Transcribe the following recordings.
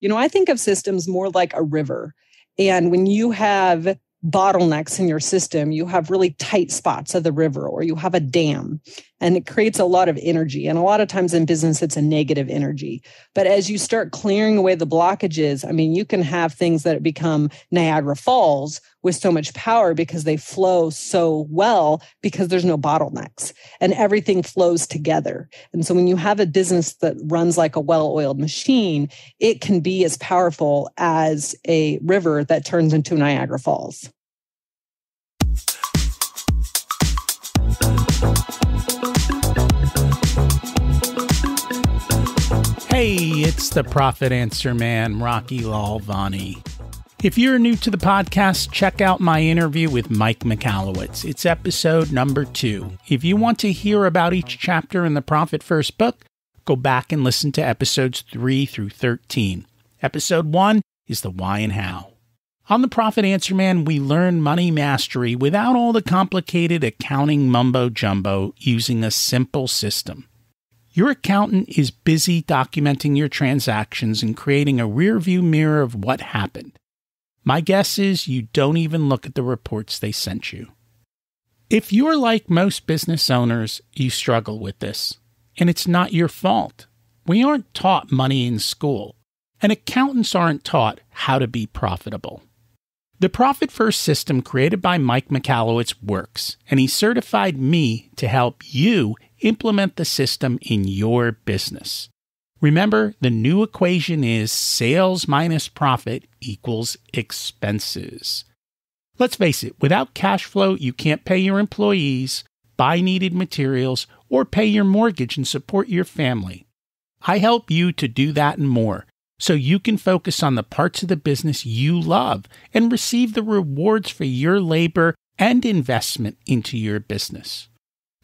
I think of systems more like a river. And when you have bottlenecks in your system, you have really tight spots of the river, or you have a dam, and it creates a lot of energy. And a lot of times in business, it's a negative energy. But as you start clearing away the blockages, you can have things that become Niagara Falls with so much power because they flow so well because there's no bottlenecks and everything flows together. And so when you have a business that runs like a well-oiled machine, it can be as powerful as a river that turns into Niagara Falls. Hey, it's the Profit Answer Man, Rocky Lalvani. If you're new to the podcast, check out my interview with Mike Michalowicz. It's episode number 2. If you want to hear about each chapter in the Profit First book, go back and listen to episodes 3 through 13. Episode 1 is the why and how. On the Profit Answer Man, we learn money mastery without all the complicated accounting mumbo-jumbo, using a simple system. Your accountant is busy documenting your transactions and creating a rearview mirror of what happened. My guess is you don't even look at the reports they sent you. If you're like most business owners, you struggle with this, and it's not your fault. We aren't taught money in school, and accountants aren't taught how to be profitable. The Profit First system created by Mike Michalowicz works, and he certified me to help you implement the system in your business. Remember, the new equation is sales minus profit equals expenses. Let's face it, without cash flow, you can't pay your employees, buy needed materials, or pay your mortgage and support your family. I help you to do that and more, so you can focus on the parts of the business you love and receive the rewards for your labor and investment into your business.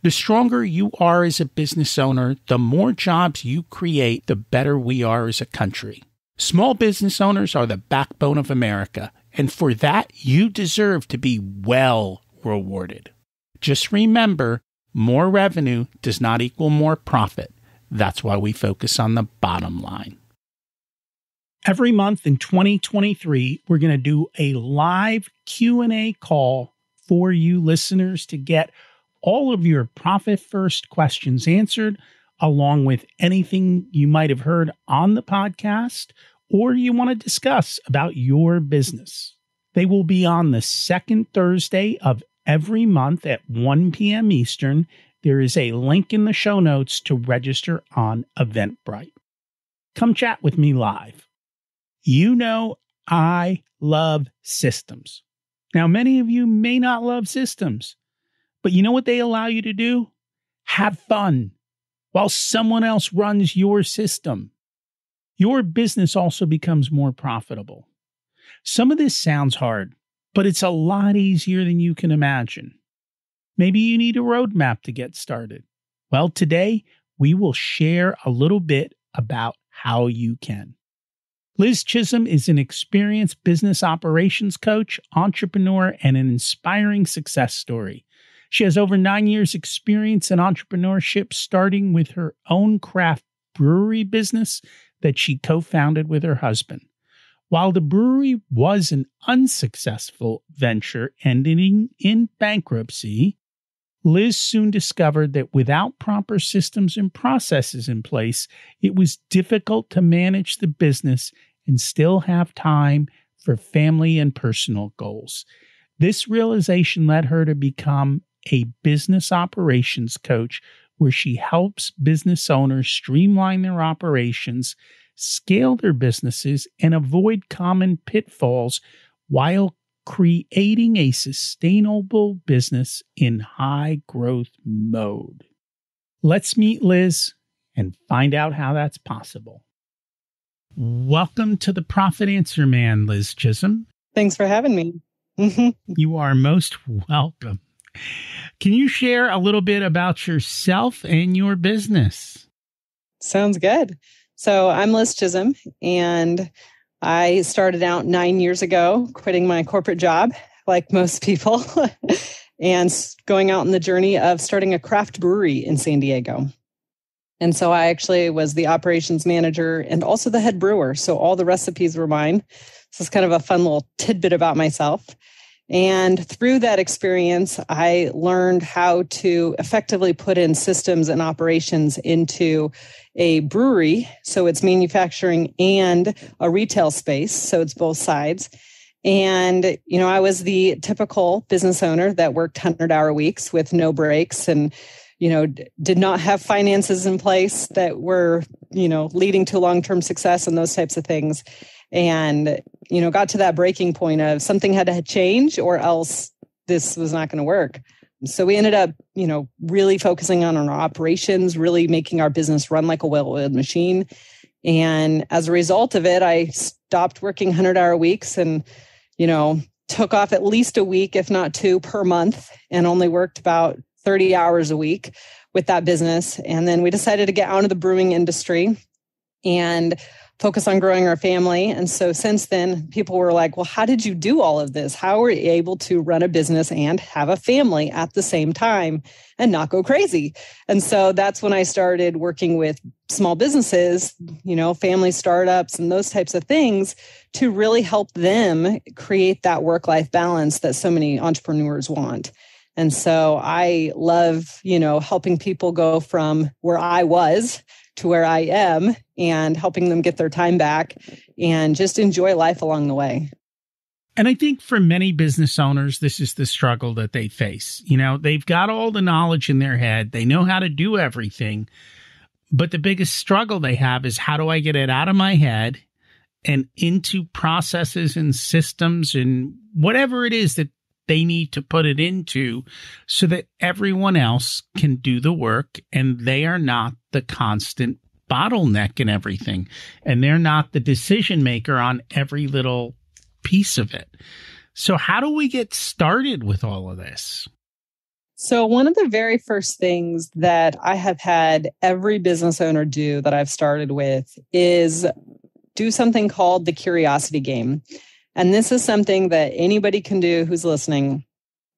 The stronger you are as a business owner, the more jobs you create, the better we are as a country. Small business owners are the backbone of America, and for that, you deserve to be well rewarded. Just remember, more revenue does not equal more profit. That's why we focus on the bottom line. Every month in 2023, we're going to do a live Q&A call for you listeners to get all of your Profit First questions answered, along with anything you might have heard on the podcast or you want to discuss about your business. They will be on the second Thursday of every month at 1 p.m. Eastern. There is a link in the show notes to register on Eventbrite. Come chat with me live. You know I love systems. Now, many of you may not love systems, but you know what they allow you to do? Have fun while someone else runs your system. Your business also becomes more profitable. Some of this sounds hard, but it's a lot easier than you can imagine. Maybe you need a roadmap to get started. Well, today we will share a little bit about how you can. Liz Chism is an experienced business operations coach, entrepreneur, and an inspiring success story. She has over 9 years' experience in entrepreneurship, starting with her own craft brewery business that she co-founded with her husband. While the brewery was an unsuccessful venture ending in bankruptcy, Liz soon discovered that without proper systems and processes in place, it was difficult to manage the business and still have time for family and personal goals. This realization led her to become a business operations coach, where she helps business owners streamline their operations, scale their businesses, and avoid common pitfalls while creating a sustainable business in high growth mode. Let's meet Liz and find out how that's possible. Welcome to the Profit Answer Man, Liz Chism. Thanks for having me. You are most welcome. Can you share a little bit about yourself and your business? Sounds good. So I'm Liz Chism, and I started out 9 years ago, quitting my corporate job, like most people, and going out on the journey of starting a craft brewery in San Diego. And so I actually was the operations manager and also the head brewer. So all the recipes were mine. This is kind of a fun little tidbit about myself. And through that experience, I learned how to effectively put in systems and operations into a brewery. So it's manufacturing and a retail space. So it's both sides. And, I was the typical business owner that worked 100-hour weeks with no breaks and, did not have finances in place that were, leading to long-term success and those types of things. And, got to that breaking point of something had to change or else this was not going to work. So we ended up, really focusing on our operations, really making our business run like a well-oiled machine. And as a result of it, I stopped working 100-hour weeks and, took off at least a week, if not two per month, and only worked about 30 hours a week with that business. And then we decided to get out of the brewing industry and focus on growing our family. And so since then, people were like, well, how did you do all of this? How were you able to run a business and have a family at the same time and not go crazy? And so that's when I started working with small businesses, family startups and those types of things to really help them create that work-life balance that so many entrepreneurs want. And so I love, helping people go from where I was to where I am and helping them get their time back and just enjoy life along the way. And I think for many business owners, this is the struggle that they face. They've got all the knowledge in their head. They know how to do everything. But the biggest struggle they have is, how do I get it out of my head and into processes and systems and whatever it is that they need to put it into so that everyone else can do the work and they are not the constant bottleneck in everything. And they're not the decision maker on every little piece of it. So how do we get started with all of this? So one of the very first things that I have had every business owner do that I've started with is do something called the curiosity game. And this is something that anybody can do who's listening,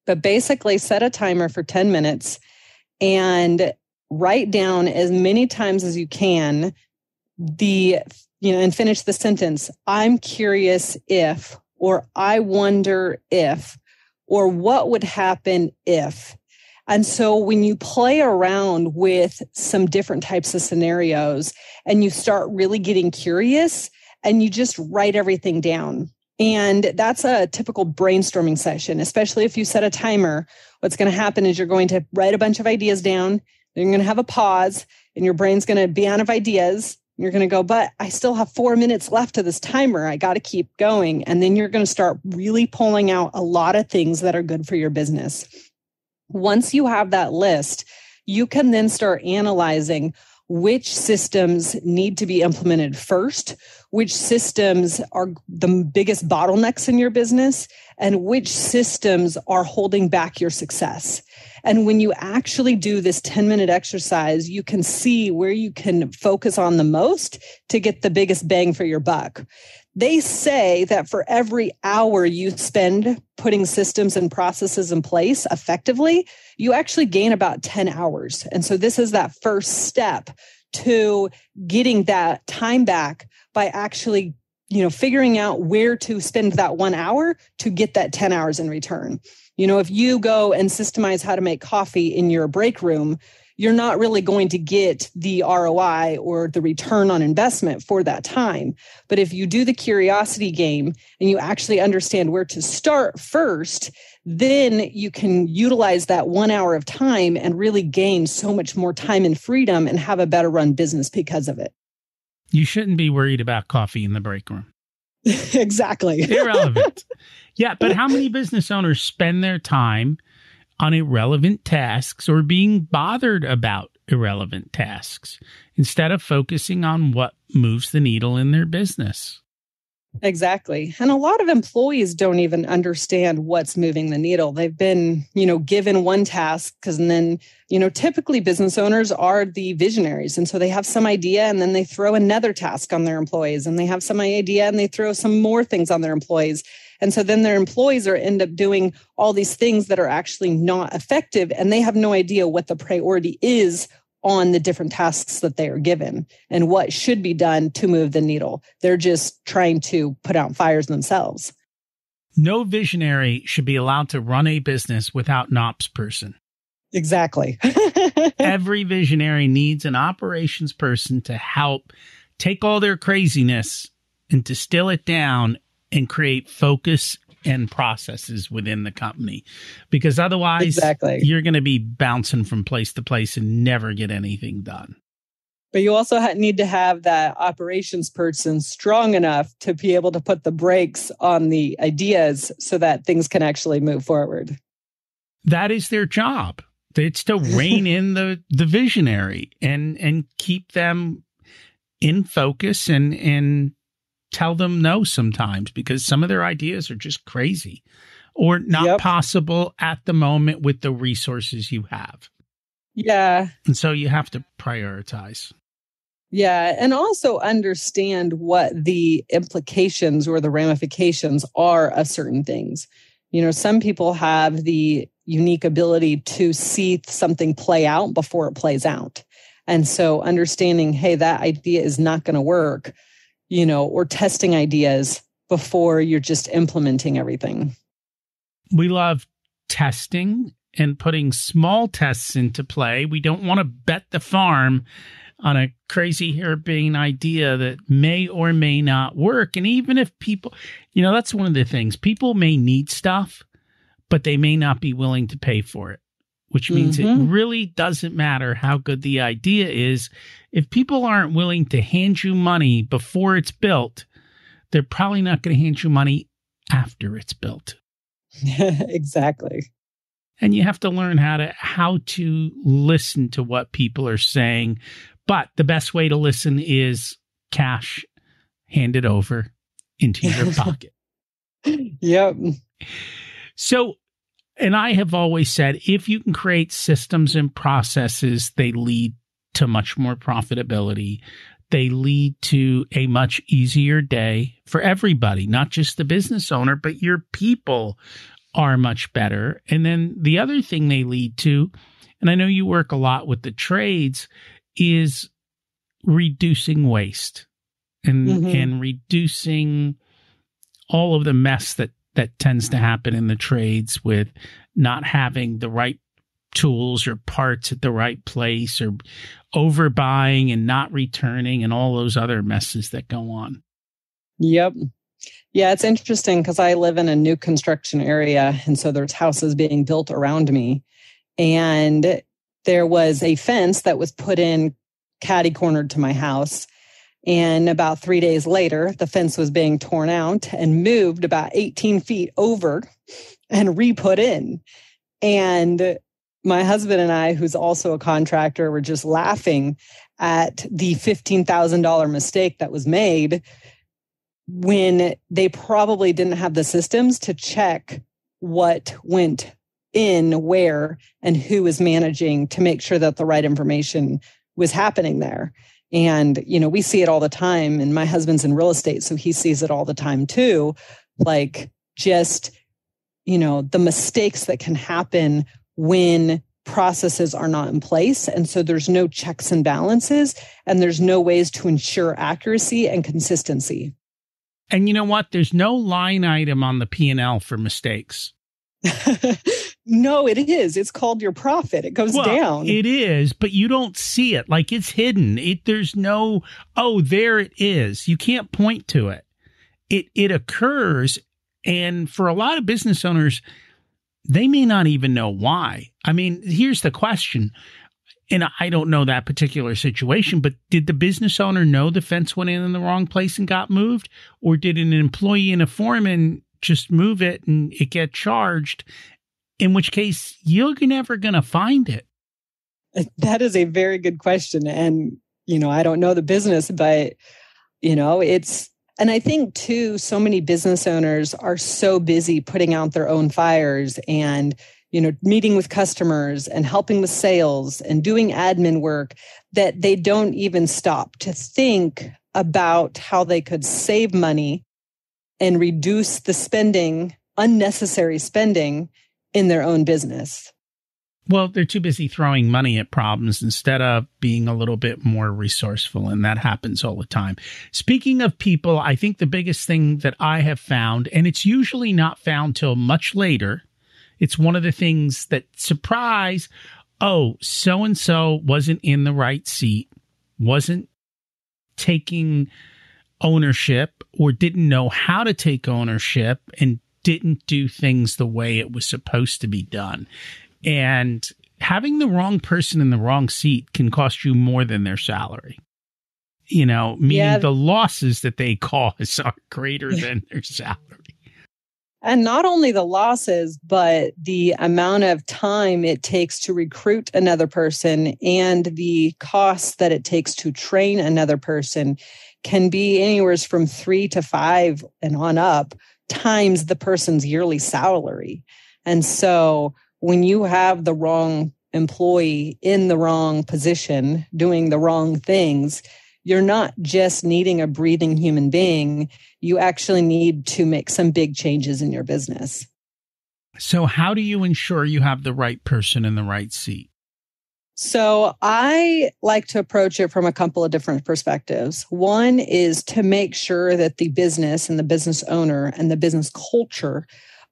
but basically set a timer for 10 minutes and write down as many times as you can and finish the sentence, I'm curious if, or I wonder if, or what would happen if. And so when you play around with some different types of scenarios and you start really getting curious and you just write everything down. And that's a typical brainstorming session, especially if you set a timer. What's going to happen is you're going to write a bunch of ideas down. Then you're going to have a pause and your brain's going to be out of ideas. You're going to go, but I still have 4 minutes left of this timer. I got to keep going. And then you're going to start really pulling out a lot of things that are good for your business. Once you have that list, you can then start analyzing which systems need to be implemented first, which systems are the biggest bottlenecks in your business, and which systems are holding back your success. And when you actually do this 10-minute exercise, you can see where you can focus on the most to get the biggest bang for your buck. They say that for every hour you spend putting systems and processes in place effectively, you actually gain about 10 hours. And so this is that first step to getting that time back by actually, figuring out where to spend that 1 hour to get that 10 hours in return. If you go and systemize how to make coffee in your break room, you're not really going to get the ROI or the return on investment for that time. But if you do the curiosity game and you actually understand where to start first, then you can utilize that 1 hour of time and really gain so much more time and freedom and have a better run business because of it. You shouldn't be worried about coffee in the break room. Exactly. Irrelevant. Yeah, but how many business owners spend their time on irrelevant tasks or being bothered about irrelevant tasks instead of focusing on what moves the needle in their business? Exactly. And a lot of employees don't even understand what's moving the needle. They've been, given one task because then, typically business owners are the visionaries. And so they have some idea and then they throw another task on their employees and they have some idea and they throw some more things on their employees. And so then their employees end up doing all these things that are actually not effective and they have no idea what the priority is on the different tasks that they are given and what should be done to move the needle. They're just trying to put out fires themselves. No visionary should be allowed to run a business without an ops person. Exactly. Every visionary needs an operations person to help take all their craziness and distill it down and create focus and processes within the company, because otherwise you're going to be bouncing from place to place and never get anything done. But you also need to have that operations person strong enough to be able to put the brakes on the ideas so that things can actually move forward. That is their job. It's to rein in the visionary and keep them in focus and tell them no sometimes, because some of their ideas are just crazy or not possible at the moment with the resources you have. Yeah. And so you have to prioritize. Yeah. And also understand what the implications or the ramifications are of certain things. You know, some people have the unique ability to see something play out before it plays out. And so understanding, hey, that idea is not going to work, you know, or testing ideas before you're just implementing everything. We love testing and putting small tests into play. We don't want to bet the farm on a crazy harebrained idea that may or may not work. And even if people, you know, that's one of the things. People may need stuff, but they may not be willing to pay for it, which means it really doesn't matter how good the idea is. If people aren't willing to hand you money before it's built, they're probably not going to hand you money after it's built. Exactly. And you have to learn how to listen to what people are saying. But the best way to listen is cash handed over into your pocket. Yep. So, and I have always said, if you can create systems and processes, they lead to much more profitability. They lead to a much easier day for everybody, not just the business owner, but your people are much better. And then the other thing they lead to, and I know you work a lot with the trades, is reducing waste and reducing all of the mess that tends to happen in the trades with not having the right tools or parts at the right place, or overbuying and not returning, and all those other messes that go on. Yep. Yeah, it's interesting because I live in a new construction area, and so there's houses being built around me. And there was a fence that was put in catty-cornered to my house. And about 3 days later, the fence was being torn out and moved about 18 feet over and re-put in. And my husband and I, who's also a contractor, were just laughing at the $15,000 mistake that was made when they probably didn't have the systems to check what went in where and who was managing to make sure that the right information was happening there. And, you know, we see it all the time, and my husband's in real estate, so he sees it all the time too. Like just, you know, the mistakes that can happen when processes are not in place. And so there's no checks and balances, and there's no ways to ensure accuracy and consistency. And you know what? There's no line item on the P&L for mistakes. No, it is. It's called your profit. It goes down. It is, but you don't see it. Like, it's hidden. There's no, oh, there it is. You can't point to it. It occurs. And for a lot of business owners, they may not even know why. I mean, here's the question. And I don't know that particular situation, but did the business owner know the fence went in the wrong place and got moved? Or did an employee and a foreman just move it and it get charged? In which case, you're never going to find it. That is a very good question. And, you know, I don't know the business, but, you know, and I think too, so many business owners are so busy putting out their own fires and, you know, meeting with customers and helping with sales and doing admin work that they don't even stop to think about how they could save money and reduce the spending, unnecessary spending in their own business. Well, they're too busy throwing money at problems instead of being a little bit more resourceful. And that happens all the time. Speaking of people, I think the biggest thing that I have found, and it's usually not found till much later, it's one of the things that surprise, oh, so-and-so wasn't in the right seat, wasn't taking ownership or didn't know how to take ownership and didn't do things the way it was supposed to be done. And having the wrong person in the wrong seat can cost you more than their salary. Meaning the losses that they cause are greater than their salary. And not only the losses, but the amount of time it takes to recruit another person and the costs that it takes to train another person can be anywhere from 3 to 5 and on up times the person's yearly salary. And so when you have the wrong employee in the wrong position, doing the wrong things, you're not just needing a breathing human being. You actually need to make some big changes in your business. So how do you ensure you have the right person in the right seat? So I like to approach it from a couple of different perspectives. One is to make sure that the business and the business owner and the business culture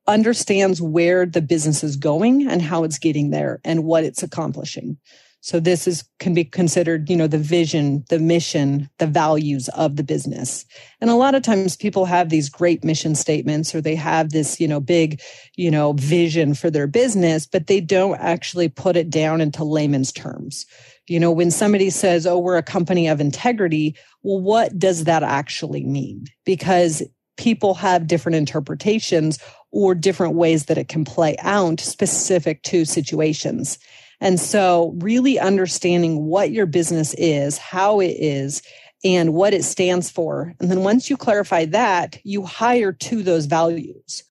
understands where the business is going and how it's getting there and what it's accomplishing. So this can be considered, the vision, the mission, the values of the business. And a lot of times people have these great mission statements or they have this, big, vision for their business, but they don't actually put it down into layman's terms. When somebody says, oh, we're a company of integrity, well, what does that actually mean? Because people have different interpretations or different ways that it can play out specific to situations. And so really understanding what your business is, how it is, and what it stands for. And then once you clarify that, you hire to those values.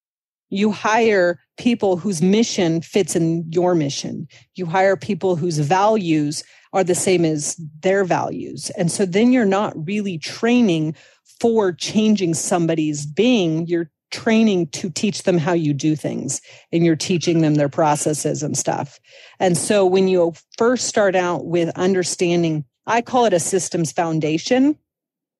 You hire people whose mission fits in your mission. You hire people whose values are the same as their values. And so then you're not really training for changing somebody's being. You're training to teach them how you do things, and you're teaching them their processes and stuff. And so when you first start out with understanding, I call it a systems foundation,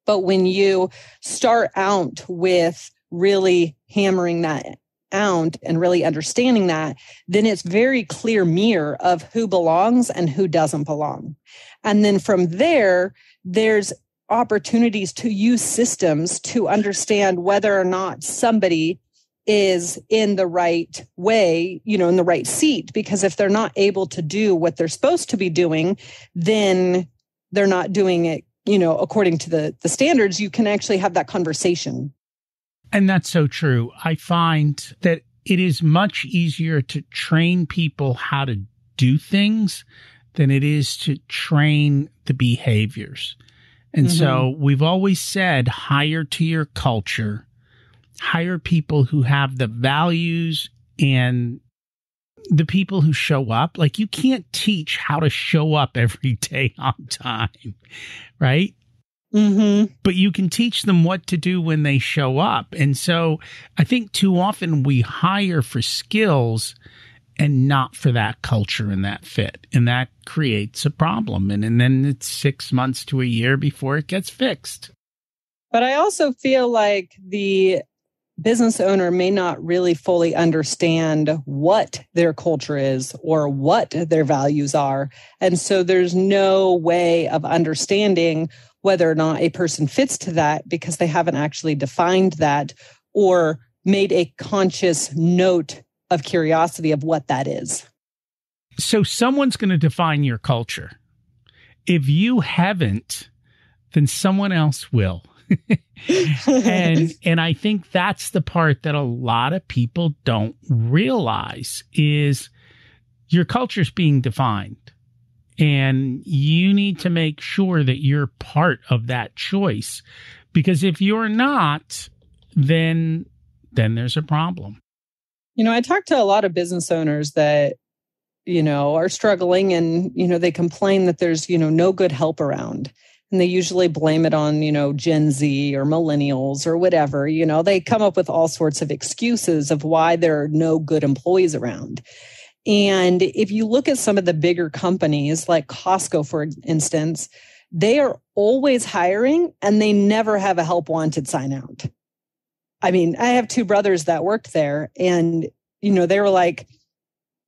but when you start out with really hammering that out and really understanding that, then it's very clear mirror of who belongs and who doesn't belong. And then from there, there's opportunities to use systems to understand whether or not somebody is in the right way, in the right seat. Because if they're not able to do what they're supposed to be doing, then they're not doing it, according to the standards. You can actually have that conversation. And that's so true. I find that it is much easier to train people how to do things than it is to train the behaviors. And so we've always said, hire to your culture, hire people who have the values and the people who show up. Like, you can't teach how to show up every day on time, right? But you can teach them what to do when they show up. And so I think too often we hire for skills and not for that culture and that fit. And that creates a problem. And then it's 6 months to a year before it gets fixed. But I also feel like the business owner may not really fully understand what their culture is or what their values are. And so there's no way of understanding whether or not a person fits to that because they haven't actually defined that or made a conscious note of curiosity of what that is. So someone's going to define your culture. If you haven't, then someone else will. and I think that's the part that a lot of people don't realize is your culture's being defined. And you need to make sure that you're part of that choice. Because if you're not, then there's a problem. I talk to a lot of business owners that, are struggling and, they complain that there's, no good help around. And they usually blame it on, Gen Z or millennials or whatever. They come up with all sorts of excuses of why there are no good employees around. And if you look at some of the bigger companies like Costco, for instance, they are always hiring and they never have a help wanted sign out. I mean, I have two brothers that worked there and, they were like,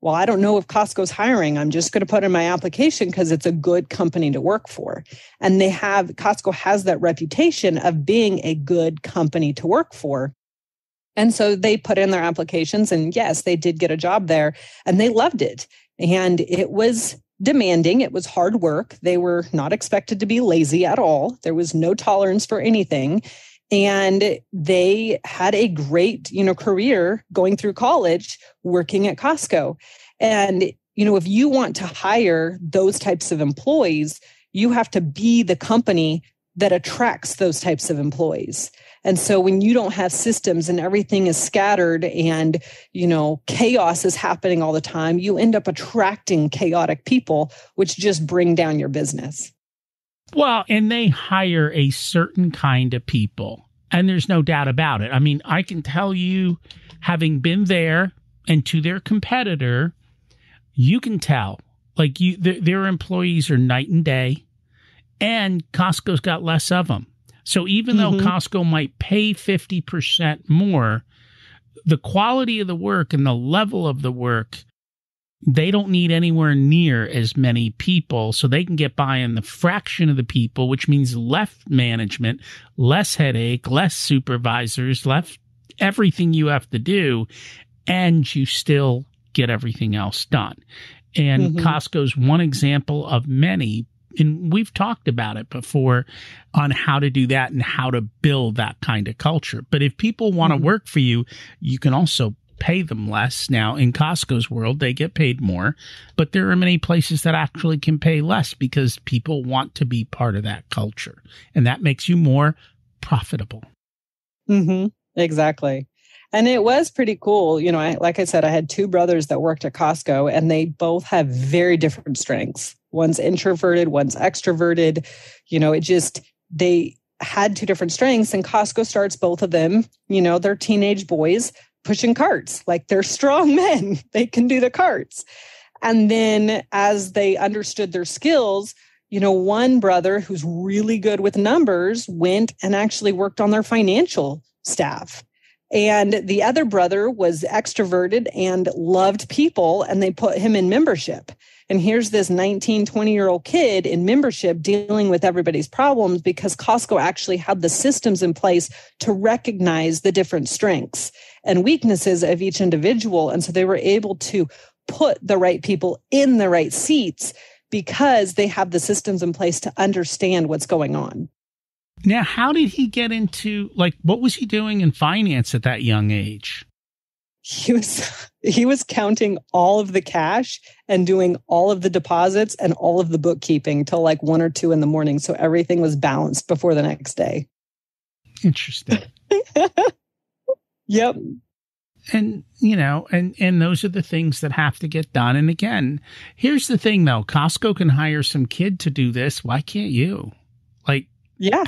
well, I don't know if Costco's hiring. I'm just going to put in my application because it's a good company to work for. And Costco has that reputation of being a good company to work for. And so they put in their applications and yes, they did get a job there and they loved it. And it was demanding. It was hard work. They were not expected to be lazy at all. There was no tolerance for anything. And they had a great, career going through college, working at Costco. And, if you want to hire those types of employees, you have to be the company that attracts those types of employees. And so when you don't have systems and everything is scattered and, chaos is happening all the time, you end up attracting chaotic people, which just bring down your business. Well, and they hire a certain kind of people, and there's no doubt about it. I mean, I can tell you, having been there and to their competitor, you can tell, like their employees are night and day, and Costco's got less of them. So even though Costco might pay 50% more, the quality of the work and the level of the work, they don't need anywhere near as many people, so they can get by on the fraction of the people, which means less management, less headache, less supervisors, less everything you have to do, and you still get everything else done. And Costco's one example of many, and we've talked about it before on how to do that and how to build that kind of culture. But if people want to work for you, you can also pay them less. Now, in Costco's world, they get paid more, but there are many places that actually can pay less because people want to be part of that culture. And that makes you more profitable. Exactly. And it was pretty cool. Like I said, I had two brothers that worked at Costco and they both have very different strengths. One's introverted, one's extroverted. They had two different strengths and Costco starts both of them, they're teenage boys pushing carts. Like they're strong men. They can do the carts. And then as they understood their skills, one brother who's really good with numbers went and actually worked on their financial staff. And the other brother was extroverted and loved people, and they put him in membership. And here's this 19, 20-year-old kid in membership dealing with everybody's problems because Costco actually had the systems in place to recognize the different strengths and weaknesses of each individual. And so they were able to put the right people in the right seats because they have the systems in place to understand what's going on. Now, how did he get into, what was he doing in finance at that young age? He was counting all of the cash and doing all of the deposits and all of the bookkeeping till 1 or 2 in the morning. So everything was balanced before the next day. Interesting. Yep. And, and those are the things that have to get done. And again, here's the thing, though. Costco can hire some kid to do this. Why can't you? Yeah.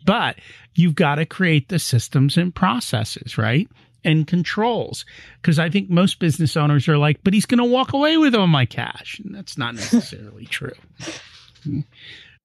But you've got to create the systems and processes, right? And controls. Because I think most business owners are like, but he's going to walk away with all my cash. And that's not necessarily true.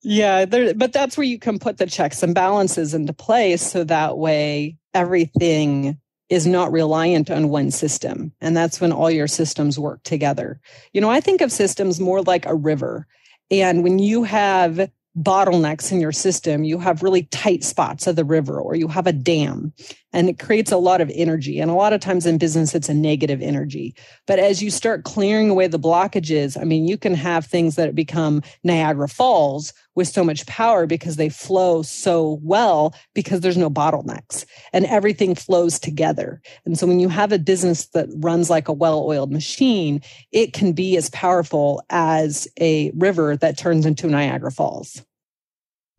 Yeah, but that's where you can put the checks and balances into place. So that way everything is not reliant on one system. And that's when all your systems work together. I think of systems more like a river. And when you have bottlenecks in your system, you have really tight spots of the river, or you have a dam, and it creates a lot of energy. And a lot of times in business, it's a negative energy. But as you start clearing away the blockages, you can have things that become Niagara Falls with so much power because they flow so well because there's no bottlenecks and everything flows together. And so when you have a business that runs like a well-oiled machine, it can be as powerful as a river that turns into Niagara Falls.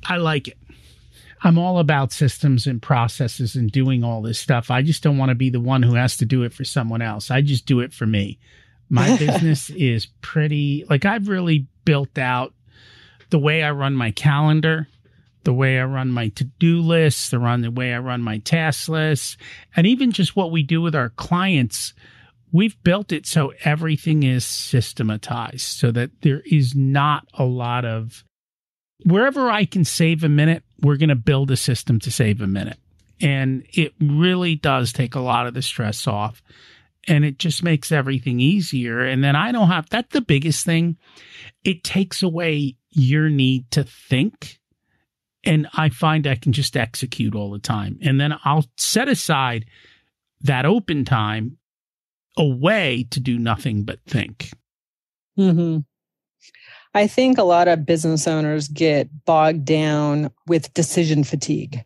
I like it. I'm all about systems and processes and doing all this stuff. I just don't want to be the one who has to do it for someone else. I just do it for me. My business is pretty, I've really built out the way I run my calendar, the way I run my to-do lists, the way I run my task lists, and even just what we do with our clients. we've built it so everything is systematized so that there is not a lot of wherever I can save a minute, we're going to build a system to save a minute. And it really does take a lot of the stress off, and it just makes everything easier. And then I don't have, that's the biggest thing. It takes away your need to think. And I find I can just execute all the time. And then I'll set aside that open time away to do nothing but think. Mm-hmm. I think a lot of business owners get bogged down with decision fatigue,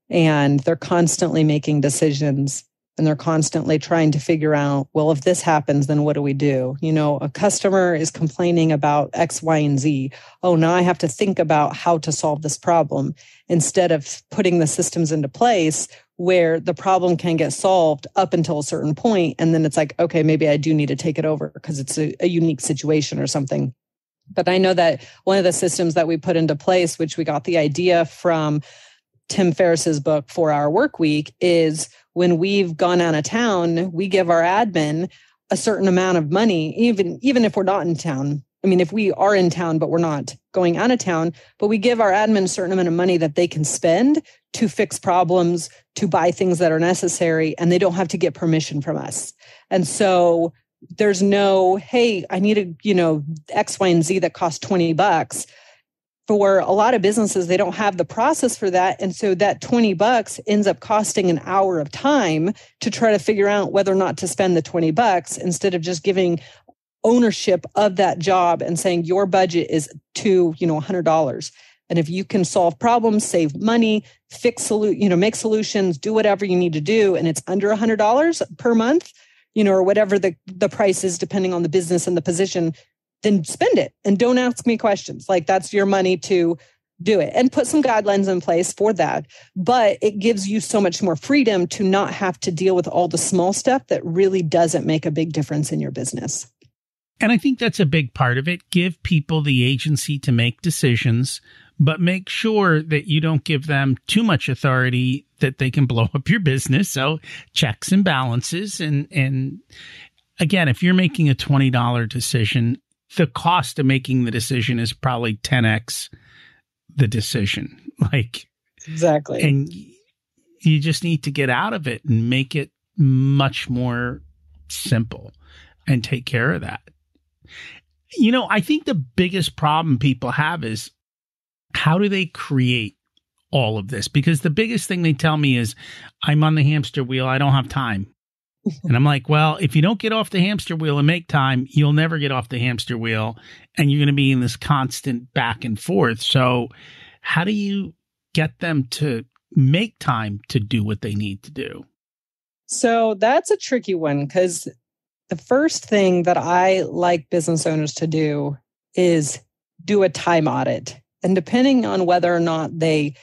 and they're constantly making decisions, and they're constantly trying to figure out, well, if this happens, then what do we do? You know, a customer is complaining about X, Y, and Z. Oh, now I have to think about how to solve this problem instead of putting the systems into place where the problem can get solved up until a certain point. And then it's like, okay, maybe I do need to take it over because it's a unique situation or something. But I know that one of the systems that we put into place, which we got the idea from Tim Ferriss's book, 4-Hour Workweek, is when we've gone out of town, we give our admin a certain amount of money, even if we're not in town. I mean, if we are in town, but we're not going out of town, but we give our admin a certain amount of money that they can spend to fix problems, to buy things that are necessary, and they don't have to get permission from us. And so there's no, hey, I need a, X, Y, and Z that costs $20. For a lot of businesses, they don't have the process for that. And so that $20 ends up costing an hour of time to try to figure out whether or not to spend the $20 instead of just giving ownership of that job and saying your budget is to, $100. And if you can solve problems, save money, make solutions, do whatever you need to do, and it's under $100 per month, or whatever the price is, depending on the business and the position, then spend it and don't ask me questions. Like, that's your money to do it, and put some guidelines in place for that. But it gives you so much more freedom to not have to deal with all the small stuff that really doesn't make a big difference in your business. And I think that's a big part of it. Give people the agency to make decisions, but make sure that you don't give them too much authority that they can blow up your business. So checks and balances. And again, if you're making a $20 decision, the cost of making the decision is probably 10x the decision. Exactly. And you just need to get out of it and make it much more simple and take care of that. I think the biggest problem people have is, how do they create all of this? Because the biggest thing they tell me is, I'm on the hamster wheel, I don't have time. And I'm like, well, if you don't get off the hamster wheel and make time, you'll never get off the hamster wheel, and you're going to be in this constant back and forth. So how do you get them to make time to do what they need to do? So that's a tricky one, because the first thing that I like business owners to do is do a time audit. And depending on whether or not they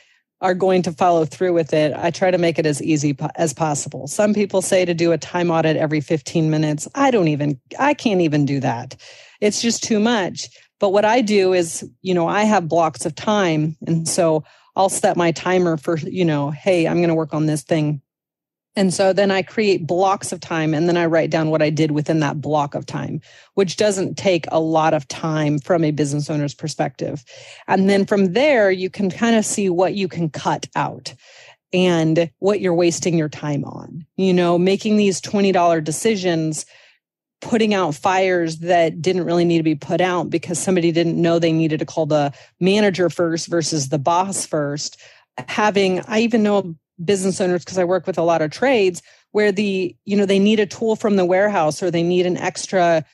are going to follow through with it, I try to make it as easy as possible. Some people say to do a time audit every 15 minutes. I can't even do that. It's just too much. But what I do is, I have blocks of time. And so I'll set my timer for, hey, I'm going to work on this thing. And so then I create blocks of time, and then I write down what I did within that block of time, which doesn't take a lot of time from a business owner's perspective. And then from there, you can kind of see what you can cut out and what you're wasting your time on. Making these $20 decisions, putting out fires that didn't really need to be put out because somebody didn't know they needed to call the manager first versus the boss first. I even know business owners, because I work with a lot of trades, where they need a tool from the warehouse, or they need an extra,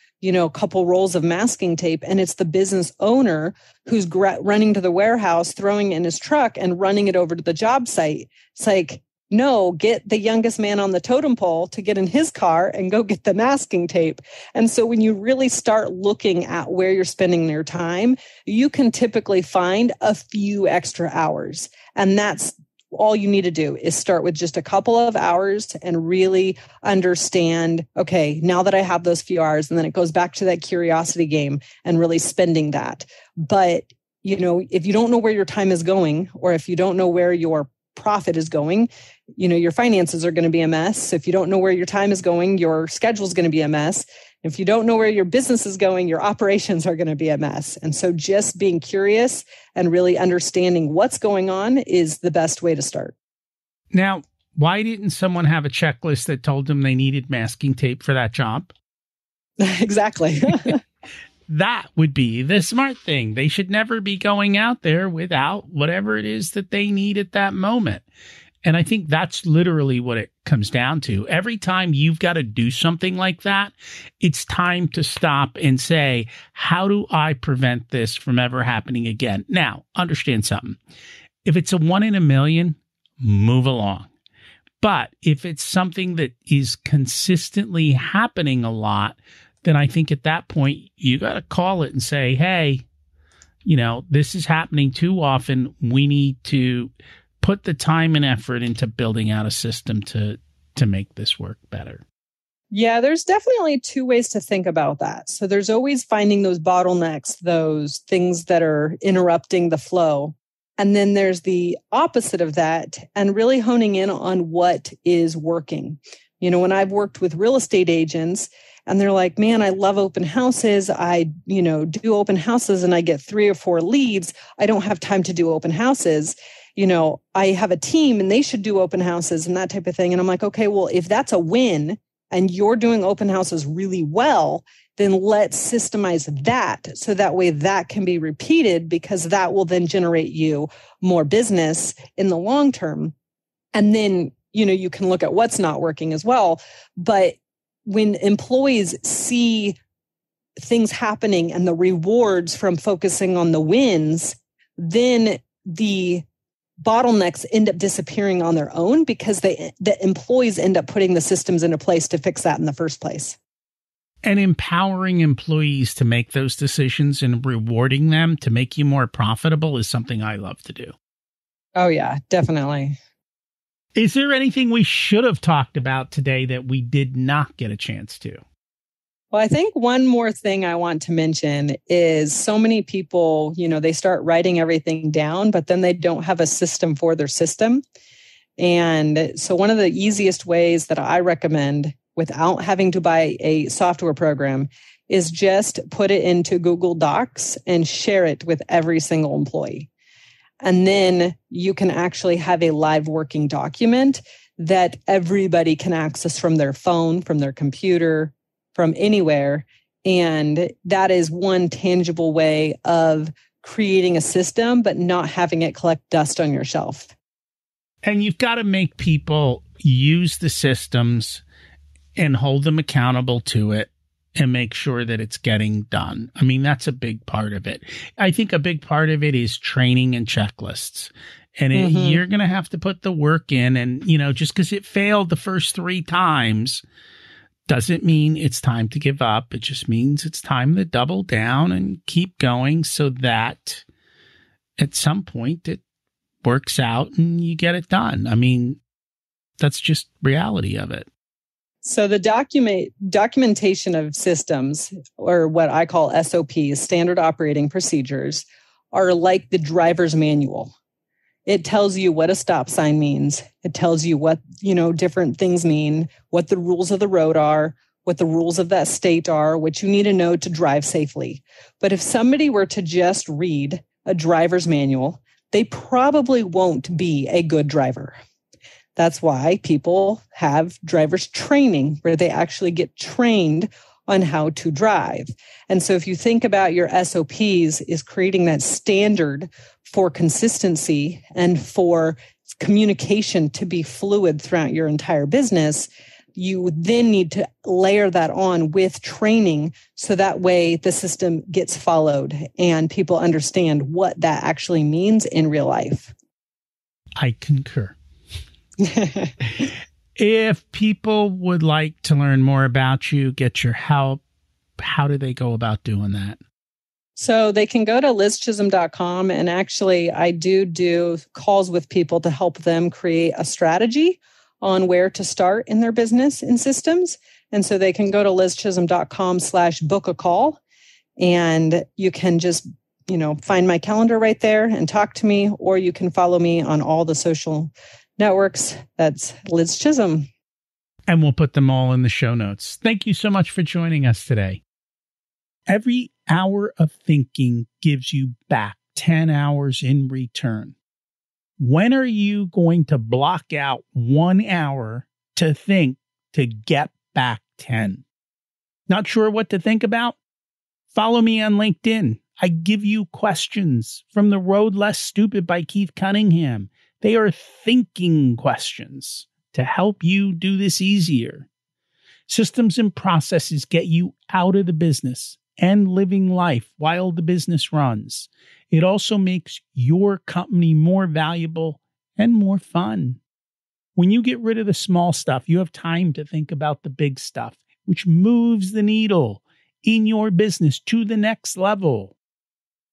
couple rolls of masking tape. And it's the business owner who's running to the warehouse, throwing it in his truck and running it over to the job site. It's like, no, get the youngest man on the totem pole to get in his car and go get the masking tape. And so when you really start looking at where you're spending your time, you can typically find a few extra hours. And that's all you need to do, is start with just a couple of hours and really understand, okay, now that I have those few hours, and then it goes back to that curiosity game and really spending that. But, if you don't know where your time is going, or if you don't know where your profit is going, your finances are going to be a mess. If you don't know where your time is going, your schedule is going to be a mess. If you don't know where your business is going, your operations are going to be a mess. And so just being curious and really understanding what's going on is the best way to start. Now, why didn't someone have a checklist that told them they needed masking tape for that job? Exactly. That would be the smart thing. They should never be going out there without whatever it is that they need at that moment. And I think that's literally what it comes down to. Every time you've got to do something like that, it's time to stop and say, how do I prevent this from ever happening again? Now, understand something. If it's a 1 in a million, move along. But if it's something that is consistently happening a lot, then I think at that point, you got to call it and say, hey, this is happening too often. We need to put the time and effort into building out a system to make this work better. Yeah, there's definitely two ways to think about that. So there's always finding those bottlenecks, those things that are interrupting the flow. And then there's the opposite of that and really honing in on what is working. When I've worked with real estate agents and they're like, man, I love open houses. I, do open houses and I get 3 or 4 leads. I don't have time to do open houses. I have a team and they should do open houses and that type of thing. And I'm like, okay, well, if that's a win and you're doing open houses really well, then let's systemize that. So that way that can be repeated because that will then generate you more business in the long term. And then, you can look at what's not working as well. But when employees see things happening and the rewards from focusing on the wins, then the bottlenecks end up disappearing on their own because the employees end up putting the systems into place to fix that in the first place. And empowering employees to make those decisions and rewarding them to make you more profitable is something I love to do. Oh, yeah, definitely. Is there anything we should have talked about today that we did not get a chance to? Well, I think one more thing I want to mention is so many people, they start writing everything down, but then they don't have a system for their system. And so one of the easiest ways that I recommend without having to buy a software program is just put it into Google Docs and share it with every single employee. And then you can actually have a live working document that everybody can access from their phone, from their computer, from anywhere. And that is one tangible way of creating a system, but not having it collect dust on your shelf. And you've got to make people use the systems and hold them accountable to it and make sure that it's getting done. I mean, that's a big part of it. I think a big part of it is training and checklists. And you're going to have to put the work in. And, just because it failed the first 3 times doesn't mean it's time to give up. It just means it's time to double down and keep going so that at some point it works out and you get it done. I mean, that's just reality of it. So the documentation of systems, or what I call SOPs, standard operating procedures, are like the driver's manual. It tells you what a stop sign means. It tells you what, different things mean, what the rules of the road are, what the rules of that state are, what you need to know to drive safely. But if somebody were to just read a driver's manual, they probably won't be a good driver. That's why people have driver's training, where they actually get trained on how to drive. And so if you think about your SOPs is creating that standard for consistency and for communication to be fluid throughout your entire business, you then need to layer that on with training so that way the system gets followed and people understand what that actually means in real life. I concur. If people would like to learn more about you, get your help, how do they go about doing that? So they can go to lizchism.com, and actually I do calls with people to help them create a strategy on where to start in their business in systems. And so they can go to lizchism.com/book a call, and you can just, find my calendar right there and talk to me, or you can follow me on all the social networks. That's Liz Chism. And we'll put them all in the show notes. Thank you so much for joining us today. Every hour of thinking gives you back 10 hours in return. When are you going to block out 1 hour to think to get back 10? Not sure what to think about? Follow me on LinkedIn. I give you questions from The Road Less Stupid by Keith Cunningham. They are thinking questions to help you do this easier. Systems and processes get you out of the business and living life while the business runs. It also makes your company more valuable and more fun. When you get rid of the small stuff, you have time to think about the big stuff, which moves the needle in your business to the next level.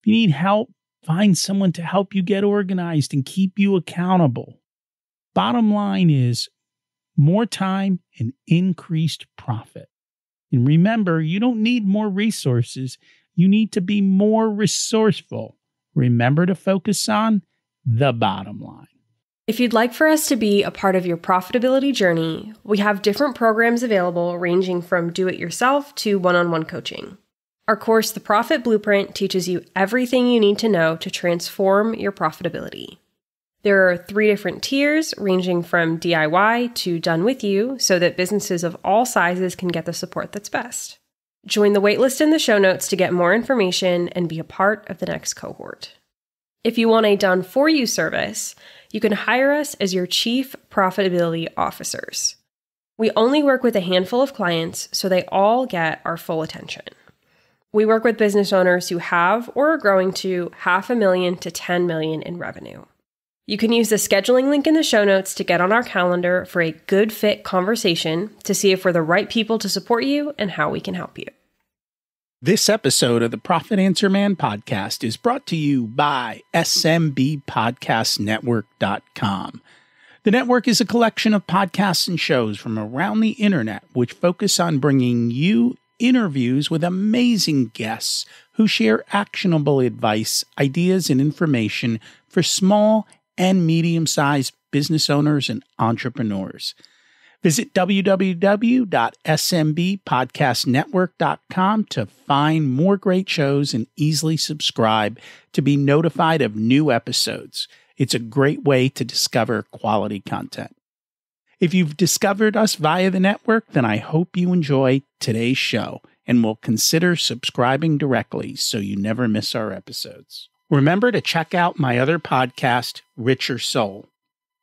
If you need help, find someone to help you get organized and keep you accountable. Bottom line is more time and increased profit. And remember, you don't need more resources. You need to be more resourceful. Remember to focus on the bottom line. If you'd like for us to be a part of your profitability journey, we have different programs available ranging from do-it-yourself to one-on-one coaching. Our course, The Profit Blueprint, teaches you everything you need to know to transform your profitability. There are 3 different tiers ranging from DIY to done with you so that businesses of all sizes can get the support that's best. Join the waitlist in the show notes to get more information and be a part of the next cohort. If you want a done-for-you service, you can hire us as your Chief Profitability Officers. We only work with a handful of clients, so they all get our full attention. We work with business owners who have or are growing to $500,000 to $10 million in revenue. You can use the scheduling link in the show notes to get on our calendar for a good fit conversation to see if we're the right people to support you and how we can help you. This episode of the Profit Answer Man podcast is brought to you by SMBpodcastnetwork.com. The network is a collection of podcasts and shows from around the internet which focus on bringing you interviews with amazing guests who share actionable advice, ideas, and information for small and medium-sized business owners and entrepreneurs. Visit www.smbpodcastnetwork.com to find more great shows and easily subscribe to be notified of new episodes. It's a great way to discover quality content. If you've discovered us via the network, then I hope you enjoy today's show and will consider subscribing directly so you never miss our episodes. Remember to check out my other podcast, Richer Soul,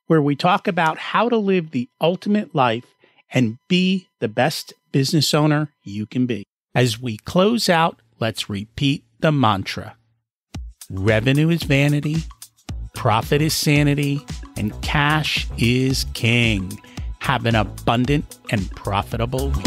where we talk about how to live the ultimate life and be the best business owner you can be. As we close out, let's repeat the mantra. Revenue is vanity, profit is sanity, and cash is king. Have an abundant and profitable week.